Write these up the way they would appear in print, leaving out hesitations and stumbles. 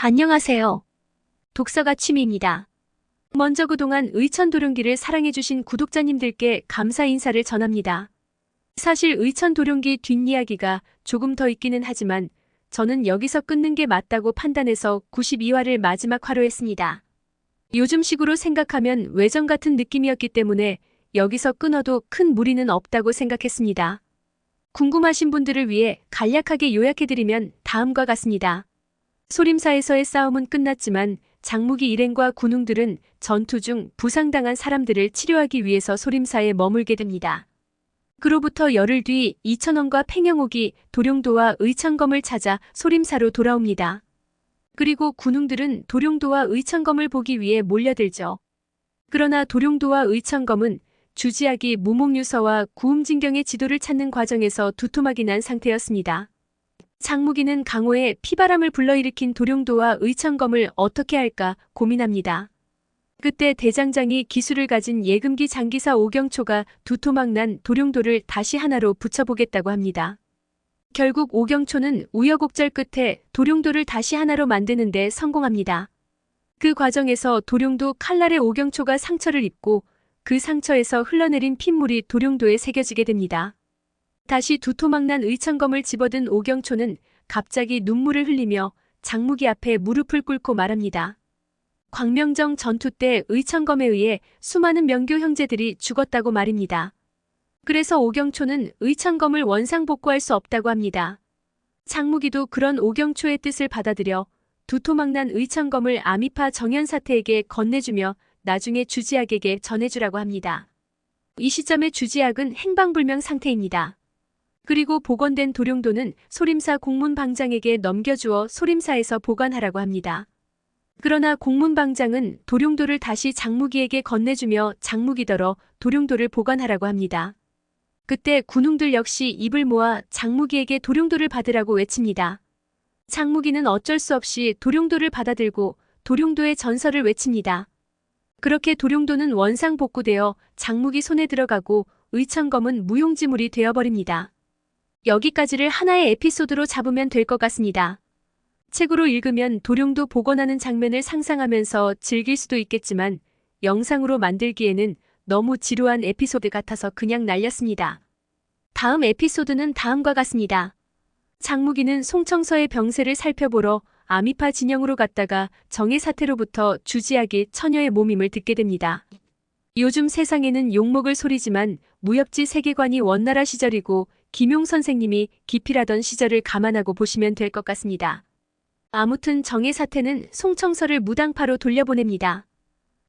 안녕하세요. 독서가 취미입니다. 먼저 그동안 의천도룡기를 사랑해주신 구독자님들께 감사 인사를 전합니다. 사실 의천도룡기 뒷이야기가 조금 더 있기는 하지만 저는 여기서 끊는 게 맞다고 판단해서 92화를 마지막 화로 했습니다. 요즘식으로 생각하면 외전 같은 느낌이었기 때문에 여기서 끊어도 큰 무리는 없다고 생각했습니다. 궁금하신 분들을 위해 간략하게 요약해드리면 다음과 같습니다. 소림사에서의 싸움은 끝났지만 장무기 일행과 군웅들은 전투 중 부상당한 사람들을 치료하기 위해서 소림사에 머물게 됩니다. 그로부터 열흘 뒤 이천원과 팽영옥이 도룡도와 의천검을 찾아 소림사로 돌아옵니다. 그리고 군웅들은 도룡도와 의천검을 보기 위해 몰려들죠. 그러나 도룡도와 의천검은 주지학이 무목유서와 구음진경의 지도를 찾는 과정에서 두토막이 난 상태였습니다. 장무기는 강호에 피바람을 불러일으킨 도룡도와 의천검을 어떻게 할까 고민합니다. 그때 대장장이 기술을 가진 예금기 장기사 오경초가 두토막 난 도룡도를 다시 하나로 붙여보겠다고 합니다. 결국 오경초는 우여곡절 끝에 도룡도를 다시 하나로 만드는 데 성공합니다. 그 과정에서 도룡도 칼날에 오경초가 상처를 입고 그 상처에서 흘러내린 핏물이 도룡도에 새겨지게 됩니다. 다시 두토막 난 의천검을 집어든 오경초는 갑자기 눈물을 흘리며 장무기 앞에 무릎을 꿇고 말합니다. 광명정 전투 때 의천검에 의해 수많은 명교 형제들이 죽었다고 말입니다. 그래서 오경초는 의천검을 원상복구할 수 없다고 합니다. 장무기도 그런 오경초의 뜻을 받아들여 두토막 난 의천검을 아미파 정현사태에게 건네주며 나중에 주지학에게 전해주라고 합니다. 이 시점에 주지학은 행방불명 상태입니다. 그리고 복원된 도룡도는 소림사 공문방장에게 넘겨주어 소림사에서 보관하라고 합니다. 그러나 공문방장은 도룡도를 다시 장무기에게 건네주며 장무기더러 도룡도를 보관하라고 합니다. 그때 군웅들 역시 입을 모아 장무기에게 도룡도를 받으라고 외칩니다. 장무기는 어쩔 수 없이 도룡도를 받아들고 도룡도의 전설을 외칩니다. 그렇게 도룡도는 원상복구되어 장무기 손에 들어가고 의천검은 무용지물이 되어버립니다. 여기까지를 하나의 에피소드로 잡으면 될 것 같습니다. 책으로 읽으면 도룡도 복원하는 장면을 상상하면서 즐길 수도 있겠지만 영상으로 만들기에는 너무 지루한 에피소드 같아서 그냥 날렸습니다. 다음 에피소드는 다음과 같습니다. 장무기는 송청서의 병세를 살펴보러 아미파 진영으로 갔다가 정의사태로부터 주지학이 처녀의 몸임을 듣게 됩니다. 요즘 세상에는 욕먹을 소리지만 무협지 세계관이 원나라 시절이고 김용 선생님이 기필하던 시절을 감안하고 보시면 될 것 같습니다. 아무튼 정의사태는 송청서를 무당파로 돌려보냅니다.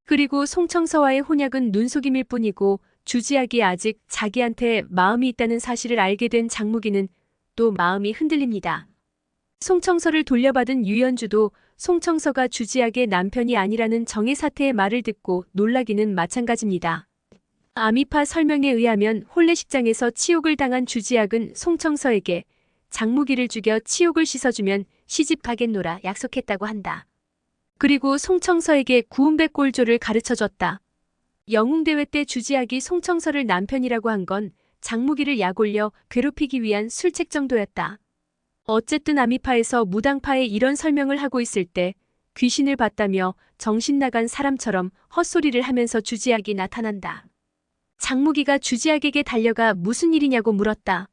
그리고 송청서와의 혼약은 눈속임일 뿐이고 주지학이 아직 자기한테 마음이 있다는 사실을 알게 된 장무기는 또 마음이 흔들립니다. 송청서를 돌려받은 유연주도 송청서가 주지학의 남편이 아니라는 정의사태의 말을 듣고 놀라기는 마찬가지입니다. 아미파 설명에 의하면 혼례식장에서 치욕을 당한 주지학은 송청서에게 장무기를 죽여 치욕을 씻어주면 시집 가겠노라 약속했다고 한다. 그리고 송청서에게 구운백골조를 가르쳐줬다. 영웅대회 때 주지학이 송청서를 남편이라고 한 건 장무기를 약올려 괴롭히기 위한 술책 정도였다. 어쨌든 아미파에서 무당파에 이런 설명을 하고 있을 때 귀신을 봤다며 정신 나간 사람처럼 헛소리를 하면서 주지학이 나타난다. 장무기가 주지학에게 달려가 무슨 일이냐고 물었다.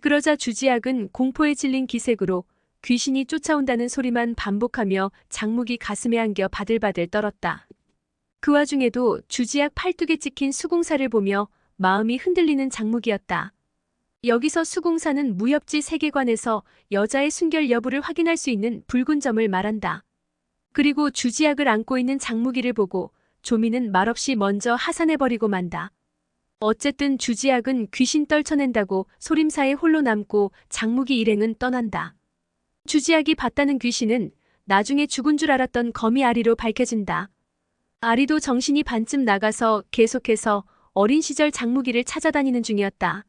그러자 주지학은 공포에 질린 기색으로 귀신이 쫓아온다는 소리만 반복하며 장무기 가슴에 안겨 바들바들 떨었다. 그 와중에도 주지학 팔뚝에 찍힌 수궁사를 보며 마음이 흔들리는 장무기였다. 여기서 수궁사는 무협지 세계관에서 여자의 순결 여부를 확인할 수 있는 붉은 점을 말한다. 그리고 주지학을 안고 있는 장무기를 보고 조미는 말없이 먼저 하산해버리고 만다. 어쨌든 주지학은 귀신 떨쳐낸다고 소림사에 홀로 남고 장무기 일행은 떠난다. 주지학이 봤다는 귀신은 나중에 죽은 줄 알았던 거미 아리로 밝혀진다. 아리도 정신이 반쯤 나가서 계속해서 어린 시절 장무기를 찾아다니는 중이었다.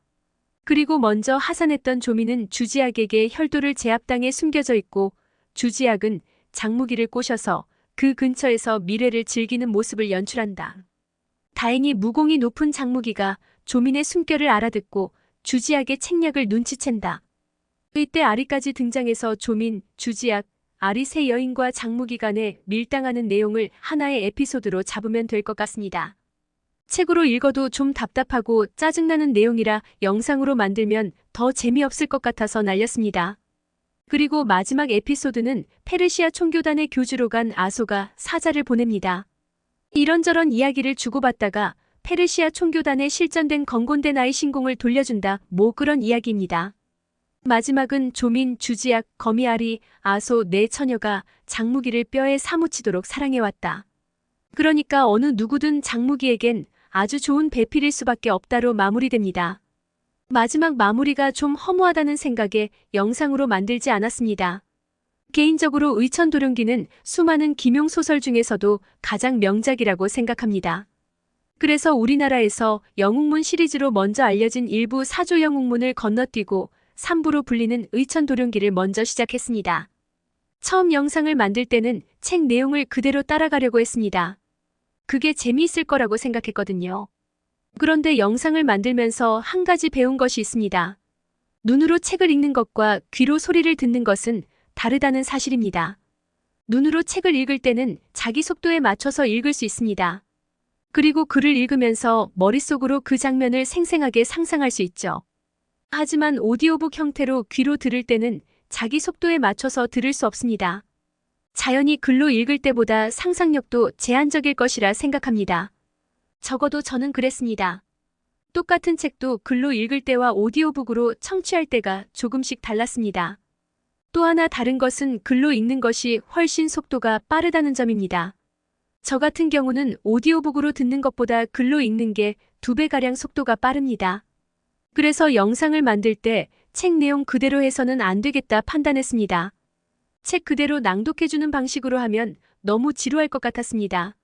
그리고 먼저 하산했던 조미는 주지학에게 혈도를 제압당해 숨겨져 있고 주지학은 장무기를 꼬셔서 그 근처에서 미래를 즐기는 모습을 연출한다. 다행히 무공이 높은 장무기가 조민의 숨결을 알아듣고 주지학의 책략을 눈치챈다. 이때 아리까지 등장해서 조민, 주지학, 아리새 여인과 장무기 간에 밀당하는 내용을 하나의 에피소드로 잡으면 될 것 같습니다. 책으로 읽어도 좀 답답하고 짜증나는 내용이라 영상으로 만들면 더 재미없을 것 같아서 날렸습니다. 그리고 마지막 에피소드는 페르시아 총교단의 교주로 간 아소가 사자를 보냅니다. 이런저런 이야기를 주고받다가 페르시아 총교단에 실전된 건곤된 아이 신공을 돌려준다, 뭐 그런 이야기입니다. 마지막은 조민, 주지약, 거미아리, 아소 네 처녀가 장무기를 뼈에 사무치도록 사랑해왔다. 그러니까 어느 누구든 장무기에겐 아주 좋은 배필일 수밖에 없다로 마무리됩니다. 마지막 마무리가 좀 허무하다는 생각에 영상으로 만들지 않았습니다. 개인적으로 의천도룡기는 수많은 김용 소설 중에서도 가장 명작이라고 생각합니다. 그래서 우리나라에서 영웅문 시리즈로 먼저 알려진 일부 사조 영웅문을 건너뛰고 3부로 불리는 의천도룡기를 먼저 시작했습니다. 처음 영상을 만들 때는 책 내용을 그대로 따라가려고 했습니다. 그게 재미있을 거라고 생각했거든요. 그런데 영상을 만들면서 한 가지 배운 것이 있습니다. 눈으로 책을 읽는 것과 귀로 소리를 듣는 것은 다르다는 사실입니다. 눈으로 책을 읽을 때는 자기 속도에 맞춰서 읽을 수 있습니다. 그리고 글을 읽으면서 머릿속으로 그 장면을 생생하게 상상할 수 있죠. 하지만 오디오북 형태로 귀로 들을 때는 자기 속도에 맞춰서 들을 수 없습니다. 자연히 글로 읽을 때보다 상상력도 제한적일 것이라 생각합니다. 적어도 저는 그랬습니다. 똑같은 책도 글로 읽을 때와 오디오북으로 청취할 때가 조금씩 달랐습니다. 또 하나 다른 것은 글로 읽는 것이 훨씬 속도가 빠르다는 점입니다. 저 같은 경우는 오디오북으로 듣는 것보다 글로 읽는 게 2배가량 속도가 빠릅니다. 그래서 영상을 만들 때 책 내용 그대로 해서는 안 되겠다 판단했습니다. 책 그대로 낭독해주는 방식으로 하면 너무 지루할 것 같았습니다.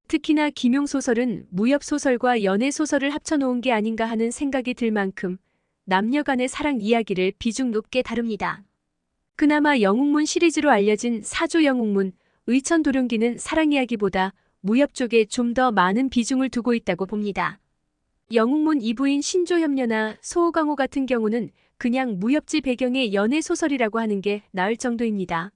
특히나 김용소설은 무협소설과 연애소설을 합쳐놓은 게 아닌가 하는 생각이 들 만큼 남녀 간의 사랑 이야기를 비중 높게 다룹니다. 그나마 영웅문 시리즈로 알려진 사조 영웅문, 의천도룡기는 사랑 이야기보다 무협 쪽에 좀 더 많은 비중을 두고 있다고 봅니다. 영웅문 2부인 신조협녀나 소호강호 같은 경우는 그냥 무협지 배경의 연애소설이라고 하는 게 나을 정도입니다.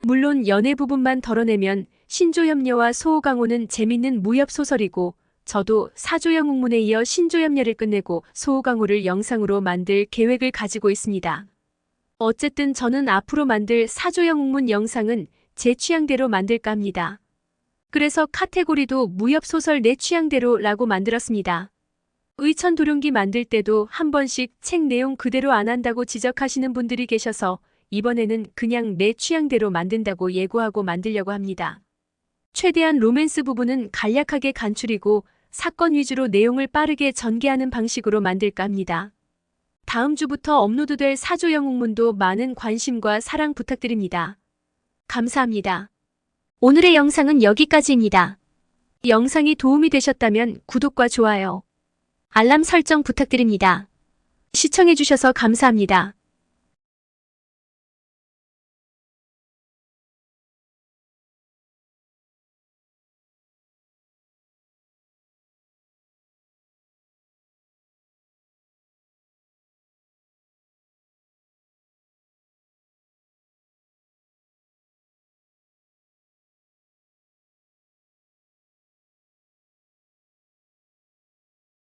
물론 연애 부분만 덜어내면 신조협녀와 소호강호는 재밌는 무협소설이고 저도 사조영웅문에 이어 신조협녀를 끝내고 소호강호를 영상으로 만들 계획을 가지고 있습니다. 어쨌든 저는 앞으로 만들 사조영웅문 영상은 제 취향대로 만들까 합니다. 그래서 카테고리도 무협소설 내 취향대로라고 만들었습니다. 의천도룡기 만들 때도 한 번씩 책 내용 그대로 안 한다고 지적하시는 분들이 계셔서 이번에는 그냥 내 취향대로 만든다고 예고하고 만들려고 합니다. 최대한 로맨스 부분은 간략하게 간추리고 사건 위주로 내용을 빠르게 전개하는 방식으로 만들까 합니다. 다음 주부터 업로드될 사조 영웅문도 많은 관심과 사랑 부탁드립니다. 감사합니다. 오늘의 영상은 여기까지입니다. 영상이 도움이 되셨다면 구독과 좋아요, 알람 설정 부탁드립니다. 시청해주셔서 감사합니다.